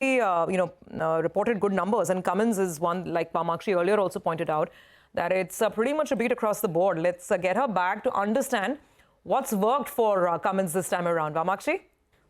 reported good numbers, and Cummins is one, like Vamakshi earlier also pointed out, that it's pretty much a beat across the board. Let's get her back to understand what's worked for Cummins this time around. Vamakshi?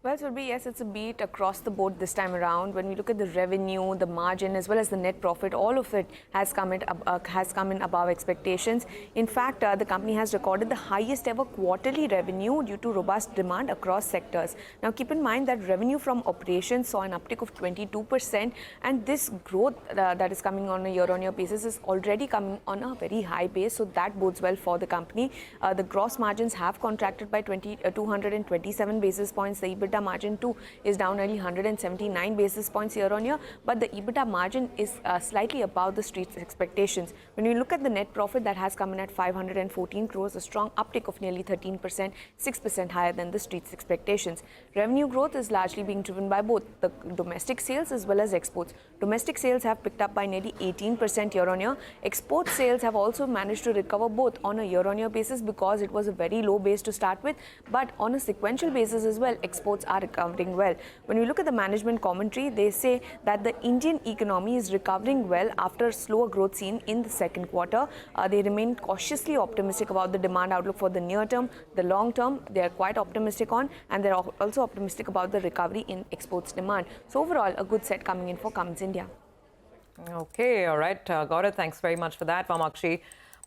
Well, Surbi, yes, it's a beat across the board this time around. When we look at the revenue, the margin, as well as the net profit, all of it has come in above expectations. In fact, the company has recorded the highest ever quarterly revenue due to robust demand across sectors. Now, keep in mind that revenue from operations saw an uptick of 22%, and this growth that is coming on a year-on-year basis is already coming on a very high base, so that bodes well for the company. The gross margins have contracted by 227 basis points. The EBITDA margin too is down nearly 179 basis points year on year, but the EBITDA margin is slightly above the street's expectations. When you look at the net profit, that has come in at 514 crores, a strong uptick of nearly 13%, 6% higher than the street's expectations. Revenue growth is largely being driven by both the domestic sales as well as exports. Domestic sales have picked up by nearly 18% year on year. Export sales have also managed to recover both on a year on year basis because it was a very low base to start with, but on a sequential basis as well, exports are recovering well. When we look at the management commentary, they say that the Indian economy is recovering well after slower growth seen in the second quarter. They remain cautiously optimistic about the demand outlook for the near term. The long term, they are quite optimistic on, and they're also optimistic about the recovery in exports demand. So overall, a good set coming in for Cummins India. Okay, all right. Got it. Thanks very much for that, Vamakshi.